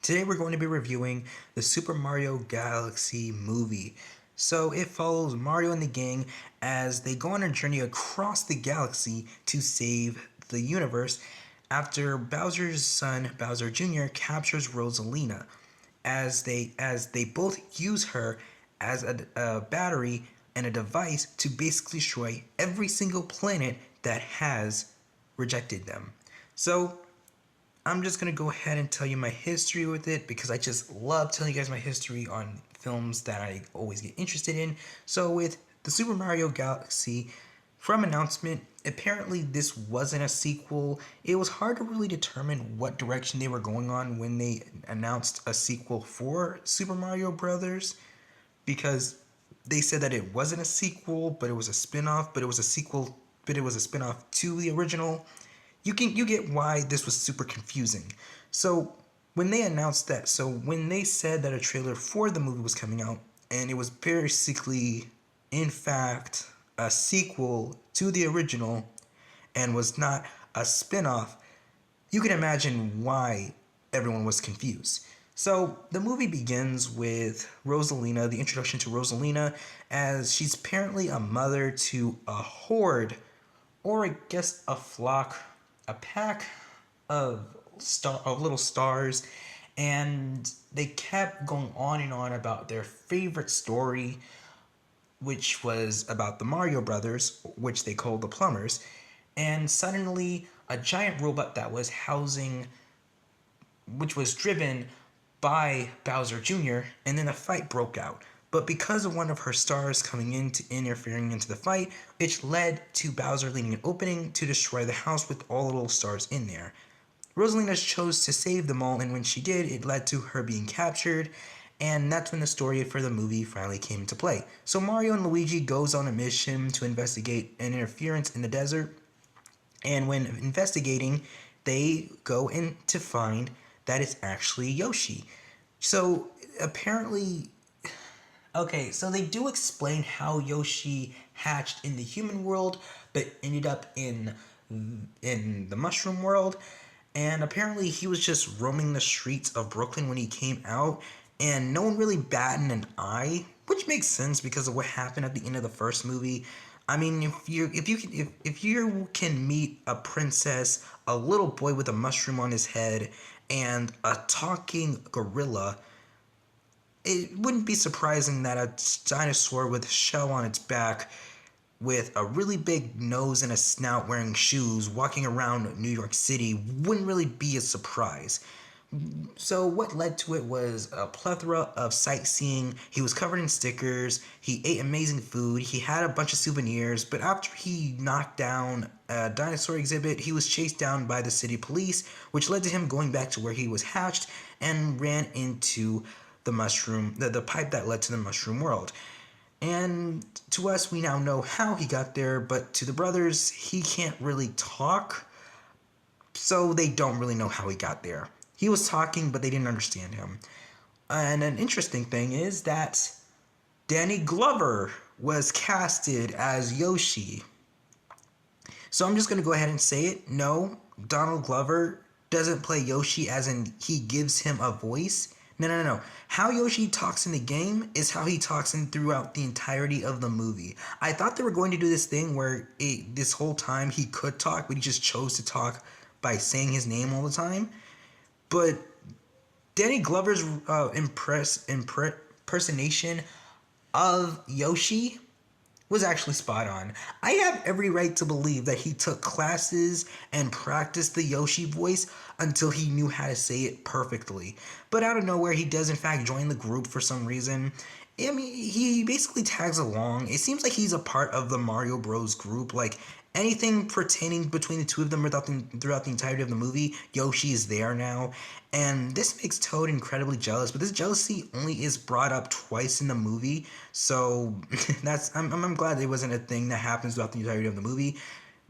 Today we're going to be reviewing the Super Mario Galaxy movie. So it follows Mario and the gang as they go on a journey across the galaxy to save the universe after Bowser's son, Bowser Jr., captures Rosalina as they both use her as a battery and a device to basically destroy every single planet that has rejected them. So I'm just gonna go ahead and tell you my history with it because I just love telling you guys my history on films that I always get interested in. So with the Super Mario Galaxy, from announcement, apparently this wasn't a sequel. It was hard to really determine what direction they were going on when they announced a sequel for Super Mario Brothers because they said that it wasn't a sequel, but it was a spin-off, but it was a sequel, but it was a spin-off to the original. You get why this was super confusing. So when they announced that, so when they said that a trailer for the movie was coming out, and it was basically, in fact, a sequel to the original, and was not a spin-off, you can imagine why everyone was confused. So the movie begins with Rosalina, the introduction to Rosalina, as she's apparently a mother to a horde, or I guess a flock, a pack of little stars, and they kept going on and on about their favorite story, which was about the Mario Brothers, which they called the Plumbers, and suddenly a giant robot that was housing, which was driven by Bowser Jr., and then a fight broke out. But because of one of her stars coming in to interfering into the fight, it led to Bowser leaving an opening to destroy the house with all the little stars in there. Rosalina chose to save them all, and when she did, it led to her being captured, and that's when the story for the movie finally came into play. So Mario and Luigi goes on a mission to investigate an interference in the desert, and when investigating, they go in to find that it's actually Yoshi. So apparently, okay, so they do explain how Yoshi hatched in the human world, but ended up in the mushroom world. And apparently he was just roaming the streets of Brooklyn when he came out, and no one really batted an eye, which makes sense because of what happened at the end of the first movie. I mean, if you can meet a princess, a little boy with a mushroom on his head, and a talking gorilla, it wouldn't be surprising that a dinosaur with a shell on its back, with a really big nose and a snout, wearing shoes, walking around New York City wouldn't really be a surprise. So what led to it was a plethora of sightseeing. He was covered in stickers. He ate amazing food. He had a bunch of souvenirs. But after he knocked down a dinosaur exhibit, he was chased down by the city police, which led to him going back to where he was hatched and ran into the mushroom, the pipe that led to the mushroom world. And to us, we now know how he got there, but to the brothers, he can't really talk, so they don't really know how he got there. He was talking, but they didn't understand him. And an interesting thing is that Danny Glover was casted as Yoshi. So I'm just going to go ahead and say it. No, Donald Glover doesn't play Yoshi as in he gives him a voice. No. How Yoshi talks in the game is how he talks in throughout the entirety of the movie. I thought they were going to do this thing where this whole time he could talk, but he just chose to talk by saying his name all the time. But Danny Glover's impersonation of Yoshi was actually spot on. I have every right to believe that he took classes and practiced the Yoshi voice until he knew how to say it perfectly. But out of nowhere, he does in fact join the group for some reason. I mean, he basically tags along. It seems like he's a part of the Mario Bros group. Like, anything pertaining between the two of them throughout the entirety of the movie, Yoshi is there now. And this makes Toad incredibly jealous, but this jealousy only is brought up twice in the movie. So I'm glad it wasn't a thing that happens throughout the entirety of the movie.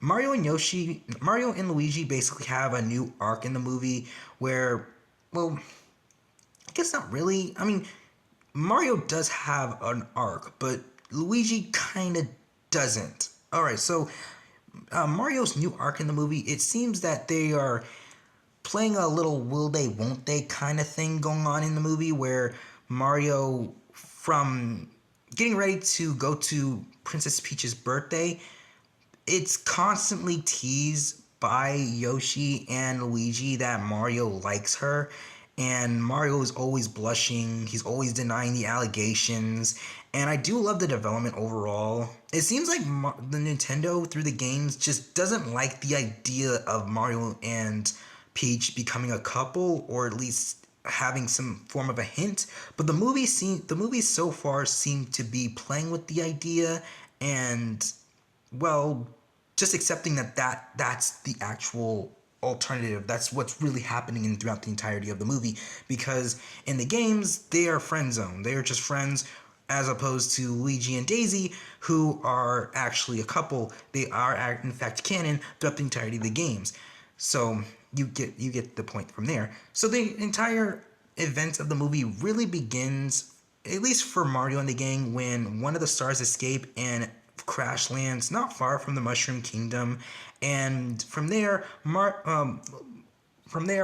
Mario and Luigi basically have a new arc in the movie where, well, I guess not really. I mean, Mario does have an arc, but Luigi kind of doesn't. Alright, so Mario's new arc in the movie, it seems that they are playing a little will they won't they kind of thing going on in the movie where Mario, from getting ready to go to Princess Peach's birthday, it's constantly teased by Yoshi and Luigi that Mario likes her. And Mario is always blushing. He's always denying the allegations. And I do love the development overall. It seems like the Nintendo, through the games, just doesn't like the idea of Mario and Peach becoming a couple, or at least having some form of a hint. But the movies so far seem to be playing with the idea and, well, just accepting that's the actual alternative. That's what's really happening throughout the entirety of the movie. Because in the games, they are friend zone. They are just friends, as opposed to Luigi and Daisy, who are actually a couple. They are in fact canon throughout the entirety of the games. So you get the point from there. So the entire event of the movie really begins, at least for Mario and the gang, when one of the stars escape and crash lands not far from the Mushroom Kingdom, and from there,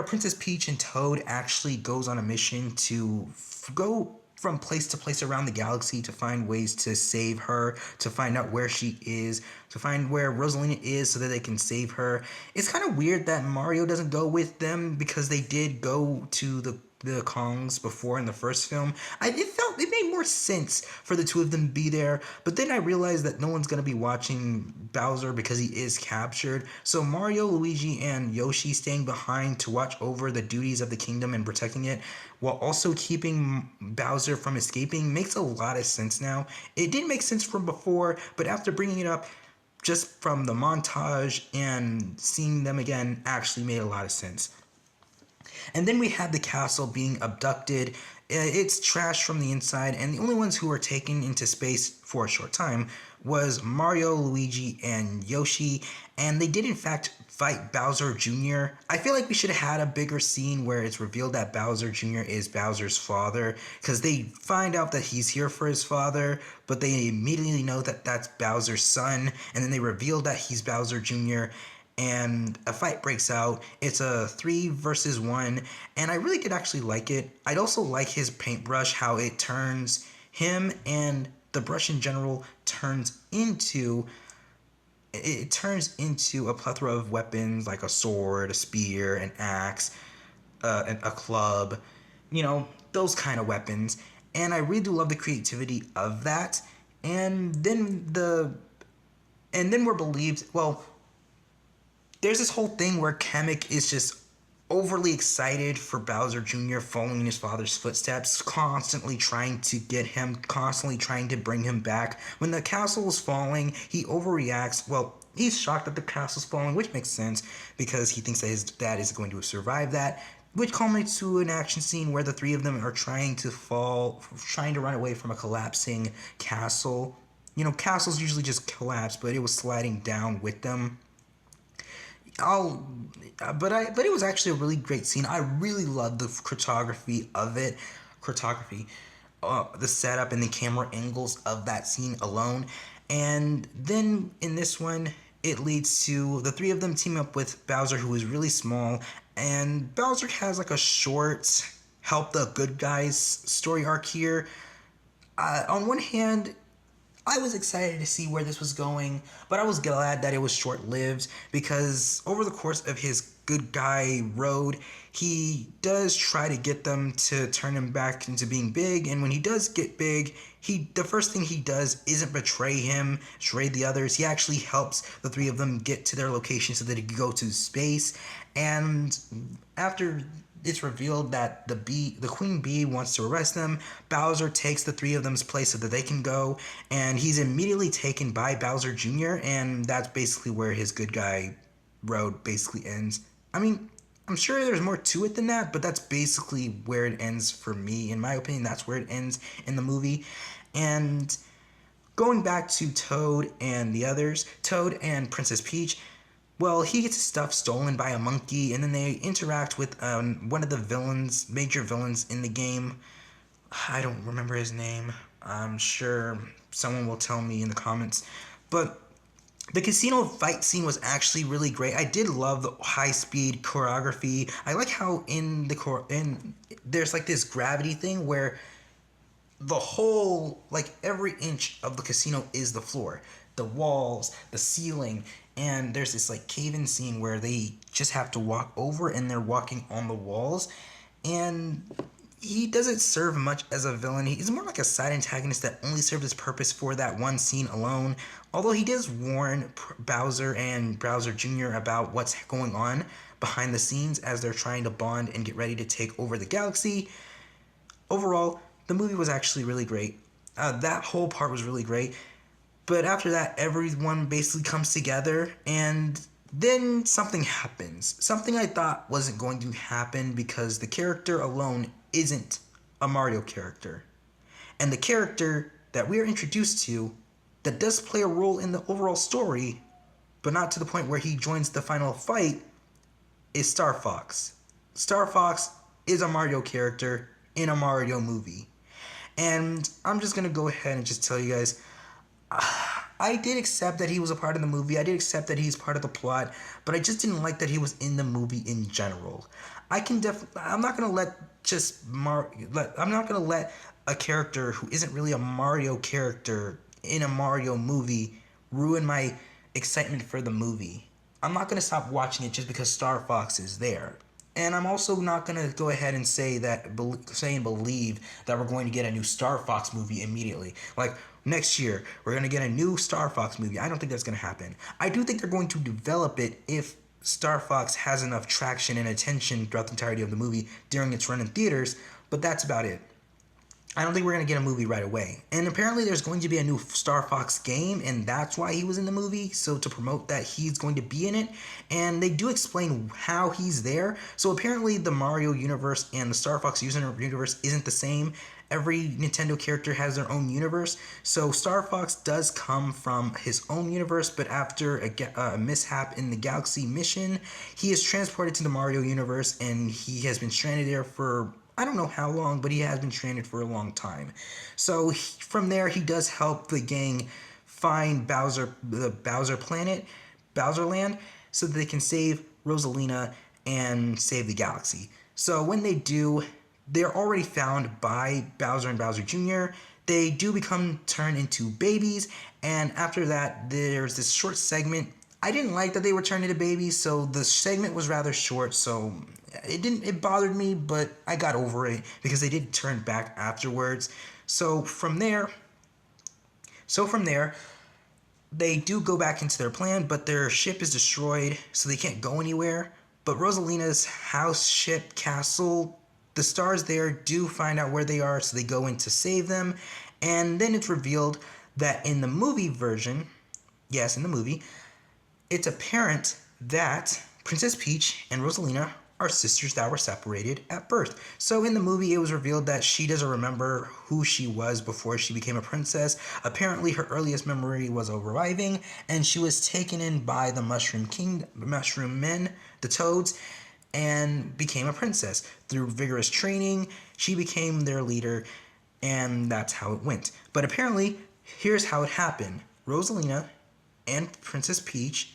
Princess Peach and Toad actually goes on a mission to go from place to place around the galaxy to find ways to save her, to find out where she is, to find where Rosalina is so that they can save her. It's kind of weird that Mario doesn't go with them because they did go to the Kongs before in the first film. It made more sense for the two of them to be there, but then I realized that no one's gonna be watching Bowser because he is captured. So Mario, Luigi, and Yoshi staying behind to watch over the duties of the kingdom and protecting it, while also keeping Bowser from escaping, makes a lot of sense now. It didn't make sense from before, but after bringing it up, just from the montage and seeing them again, actually made a lot of sense. And then we had the castle being abducted. It's trashed from the inside, and the only ones who were taken into space for a short time was Mario, Luigi, and Yoshi, and they did in fact fight Bowser Jr. I feel like we should have had a bigger scene where it's revealed that Bowser Jr. is Bowser's father, because they find out that he's here for his father, but they immediately know that that's Bowser's son, and then they reveal that he's Bowser Jr., and a fight breaks out. It's a 3 versus 1, and I really did actually like it. I'd also like his paintbrush, how it turns him and the brush in general turns into a plethora of weapons like a sword, a spear, an axe, a club, those kind of weapons. And I really do love the creativity of that. And then we're believed, well, there's this whole thing where Kamek is just overly excited for Bowser Jr. following in his father's footsteps, constantly trying to get him, constantly trying to bring him back. When the castle is falling, he overreacts. Well, he's shocked that the castle's falling, which makes sense because he thinks that his dad is going to survive that, which culminates to an action scene where the three of them are trying to run away from a collapsing castle. Castles usually just collapse, but it was sliding down with them. But it was actually a really great scene. I really loved the cinematography of it, the setup and the camera angles of that scene alone. And then in this one, it leads to the three of them team up with Bowser, who is really small, and Bowser has like a short help the good guys story arc here. On one hand, I was excited to see where this was going, but I was glad that it was short-lived because over the course of his good guy road, he does try to get them to turn him back into being big, and when he does get big, the first thing he does isn't betray the others. He actually helps the three of them get to their location so that he can go to space. And after it's revealed that the Queen Bee wants to arrest them, Bowser takes the three of them's place so that they can go, and he's immediately taken by Bowser Jr., and that's basically where his good guy road basically ends. I mean, I'm sure there's more to it than that, but that's basically where it ends for me. In my opinion, that's where it ends in the movie. And going back to Toad and the others, Toad and Princess Peach, well, he gets his stuff stolen by a monkey, and then they interact with one of the major villains in the game. I don't remember his name. I'm sure someone will tell me in the comments. But The casino fight scene was actually really great. I did love the high speed choreography. I like how in there's like this gravity thing where the whole, like every inch of the casino is the floor, the walls, the ceiling, and there's this like cave-in scene where they just have to walk over and they're walking on the walls, and he doesn't serve much as a villain. He's more like a side antagonist that only served his purpose for that one scene alone. Although he does warn Bowser and Bowser Jr. about what's going on behind the scenes as they're trying to bond and get ready to take over the galaxy. Overall, the movie was actually really great. That whole part was really great. But after that, everyone basically comes together, and then something happens. Something I thought wasn't going to happen because the character alone isn't a Mario character. And the character that we are introduced to that does play a role in the overall story, but not to the point where he joins the final fight, is Star Fox. Star Fox is a Mario character in a Mario movie. And I'm just gonna go ahead and just tell you guys, I did accept that he was a part of the movie. I did accept that he's part of the plot, but I just didn't like that he was in the movie in general. I'm not gonna let I'm not gonna let a character who isn't really a Mario character in a Mario movie ruin my excitement for the movie. I'm not gonna stop watching it just because Star Fox is there. And I'm also not gonna go ahead and say and believe that we're going to get a new Star Fox movie immediately. Like next year, we're gonna get a new Star Fox movie. I don't think that's gonna happen. I do think they're going to develop it if Star Fox has enough traction and attention throughout the entirety of the movie during its run in theaters. But that's about it. I don't think we're going to get a movie right away. And apparently there's going to be a new Star Fox game, and that's why he was in the movie, so to promote that he's going to be in it. And they do explain how he's there. So apparently the Mario universe and the Star Fox universe isn't the same. Every Nintendo character has their own universe. So Star Fox does come from his own universe, but after a mishap in the Galaxy mission, he is transported to the Mario universe, and he has been stranded there for I don't know how long, but he has been stranded for a long time. So from there, he does help the gang find the Bowser planet, Bowser Land, so that they can save Rosalina and save the galaxy. So when they do, they're already found by Bowser and Bowser Jr. They do become turned into babies, and after that, there's this short segment. I didn't like that they were turned into babies, so the segment was rather short, so it bothered me, but I got over it because they did turn back afterwards. So from there, they do go back into their plan, but their ship is destroyed, so they can't go anywhere. But Rosalina's house, ship, castle, the stars there do find out where they are, so they go in to save them. And then it's revealed that in the movie version, yes, in the movie, it's apparent that Princess Peach and Rosalina are sisters that were separated at birth. So in the movie, it was revealed that she doesn't remember who she was before she became a princess. Apparently, her earliest memory was arriving, and she was taken in by the Mushroom Men, the Toads, and became a princess. Through vigorous training, she became their leader, and that's how it went. But apparently, here's how it happened. Rosalina and Princess Peach,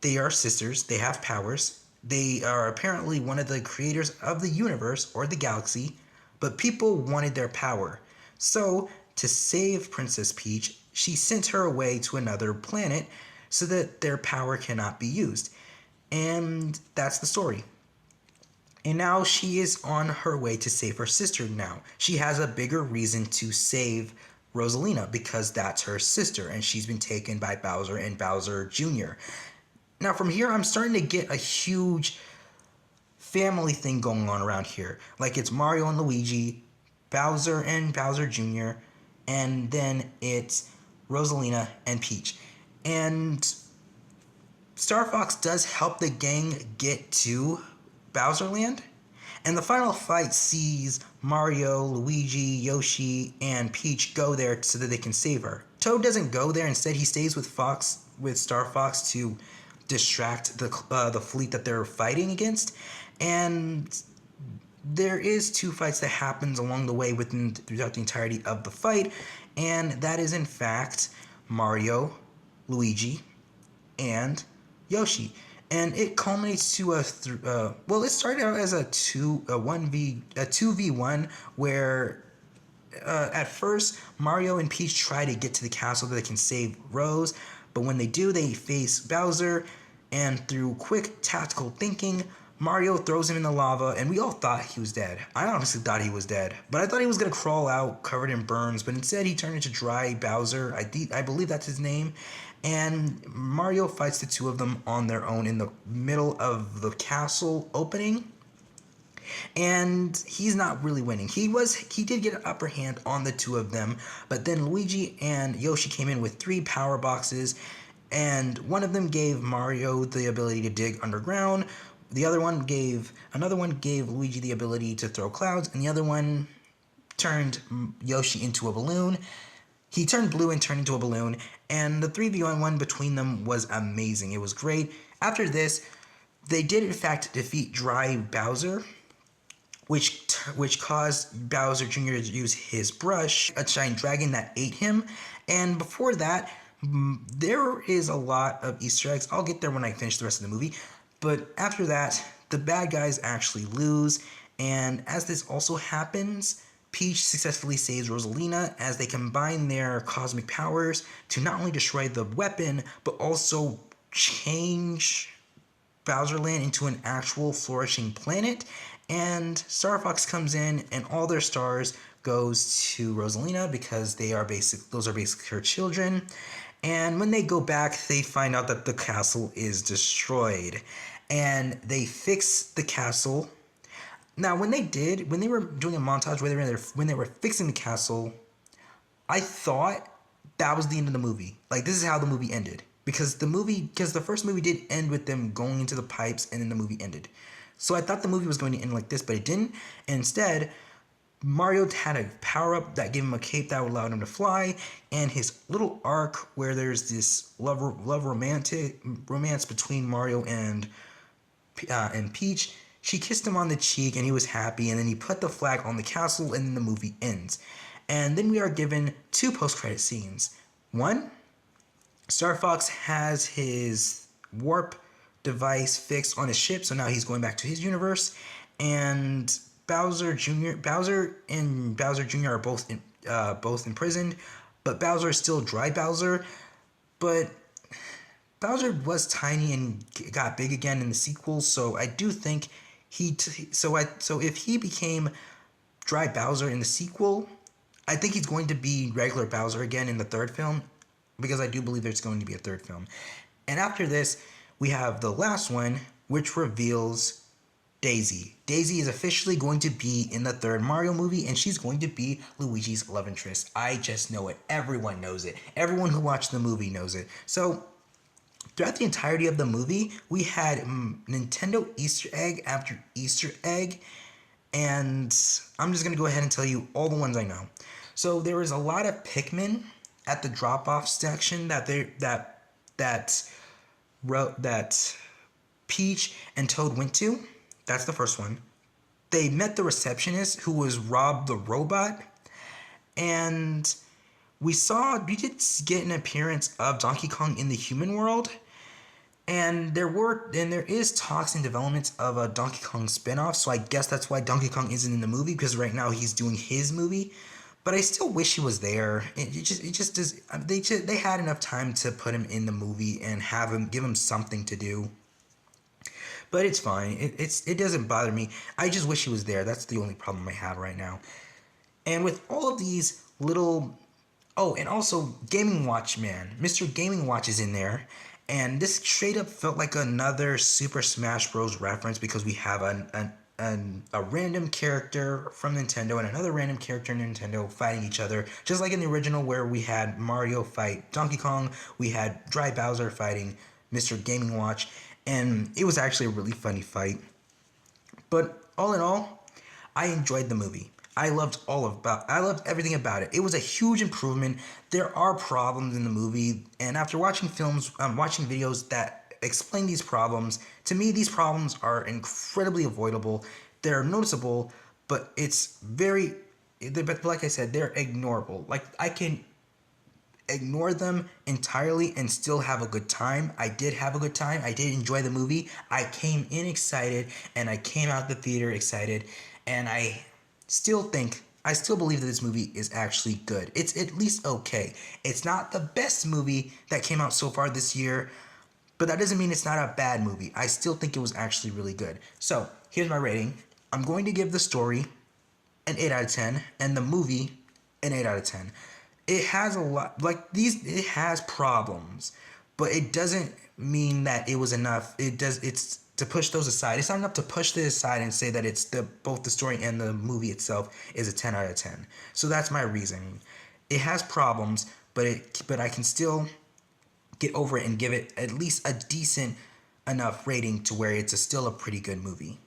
they are sisters, they have powers. They are apparently one of the creators of the universe or the galaxy, but people wanted their power. So, to save Princess Peach, she sent her away to another planet so that their power cannot be used. And that's the story. And now she is on her way to save her sister now. She has a bigger reason to save Rosalina because that's her sister and she's been taken by Bowser and Bowser Jr. Now from here, I'm starting to get a huge family thing going on around here. Like it's Mario and Luigi, Bowser and Bowser Jr., and then it's Rosalina and Peach. And Star Fox does help the gang get to Bowser Land. And the final fight sees Mario, Luigi, Yoshi, and Peach go there so that they can save her. Toad doesn't go there. Instead, he stays with Star Fox to distract the fleet that they're fighting against. And there is two fights that happens along the way throughout the entirety of the fight. And that is, in fact, Mario, Luigi, and Yoshi. And it culminates to well, it started out as a 2v1 where at first, Mario and Peach try to get to the castle so they can save Rose, but when they do, they face Bowser, and through quick tactical thinking, Mario throws him in the lava, and we all thought he was dead. I honestly thought he was dead, but I thought he was gonna crawl out covered in burns, but instead he turned into Dry Bowser. I believe that's his name. And Mario fights the two of them on their own in the middle of the castle opening, and he's not really winning. He did get an upper hand on the two of them, but then Luigi and Yoshi came in with 3 power boxes, and one of them gave Mario the ability to dig underground. Another one gave Luigi the ability to throw clouds, and the other one turned Yoshi into a balloon. He turned blue and turned into a balloon, and the 3v1 between them was amazing. It was great. After this, they did in fact defeat Dry Bowser, which caused Bowser Jr. to use his brush, a giant dragon that ate him. And before that, there is a lot of Easter eggs. I'll get there when I finish the rest of the movie. But after that, the bad guys actually lose. And as this also happens, Peach successfully saves Rosalina as they combine their cosmic powers to not only destroy the weapon, but also change Bowserland into an actual flourishing planet. And Star Fox comes in, and all their stars goes to Rosalina because those are basically her children. And when they go back, they find out that the castle is destroyed, and they fix the castle. Now, when they were doing a montage when they were fixing the castle, I thought that was the end of the movie. Like, this is how the movie ended. Because the first movie did end with them going into the pipes, and then the movie ended. So I thought the movie was going to end like this, but it didn't. And instead, Mario had a power-up that gave him a cape that would allow him to fly, and his little arc where there's this love romance between Mario and Peach. She kissed him on the cheek, and he was happy, and then he put the flag on the castle, and then the movie ends. And then we are given 2 post-credit scenes. One, Star Fox has his warp device fixed on his ship, so now he's going back to his universe, and Bowser and Bowser Jr. are both imprisoned, but Bowser is still Dry Bowser. But Bowser was tiny and got big again in the sequel, so I do think so if he became Dry Bowser in the sequel, I think he's going to be regular Bowser again in the 3rd film, because I do believe there's going to be a 3rd film. And after this, we have the last one, which reveals Daisy. Daisy is officially going to be in the 3rd Mario movie, and she's going to be Luigi's love interest. I just know it. Everyone knows it. Everyone who watched the movie knows it. So, throughout the entirety of the movie, we had Nintendo Easter egg after Easter egg, and I'm just going to go ahead and tell you all the ones I know. So, there was a lot of Pikmin at the drop-off section that Peach and Toad went to. That's the first one. They met the receptionist, who was Rob the Robot, and we did get an appearance of Donkey Kong in the human world, and there is talks and developments of a Donkey Kong spinoff. So I guess that's why Donkey Kong isn't in the movie, because right now he's doing his movie. But I still wish he was there. They had enough time to put him in the movie and give him something to do. But it's fine. It doesn't bother me. I just wish he was there. That's the only problem I have right now. And with all of these little... Oh, and also Gaming Watch Man. Mr. Gaming Watch is in there. And this straight up felt like another Super Smash Bros. Reference, because we have a random character from Nintendo and another random character in Nintendo fighting each other. Just like in the original, where we had Mario fight Donkey Kong, we had Dry Bowser fighting Mr. Gaming Watch. And it was actually a really funny fight. But all in all, I enjoyed the movie. I loved everything about it. It was a huge improvement. There are problems in the movie, and after watching videos that explain these problems, to me these problems are incredibly avoidable. They're noticeable, but like I said, they're ignorable. Like ignore them entirely and still have a good time. I did have a good time. I did enjoy the movie. I came in excited and I came out the theater excited, and I still believe that this movie is actually good. It's at least okay. It's not the best movie that came out so far this year, but that doesn't mean it's not a bad movie. I still think it was actually really good. So, here's my rating. I'm going to give the story an 8 out of 10 and the movie an 8 out of 10. It has a lot, it has problems, but it doesn't mean that it was enough. It's to push those aside. It's not enough to push this aside and say that it's both the story and the movie itself is a 10 out of 10. So that's my reasoning. It has problems, but I can still get over it and give it at least a decent enough rating to where it's still a pretty good movie.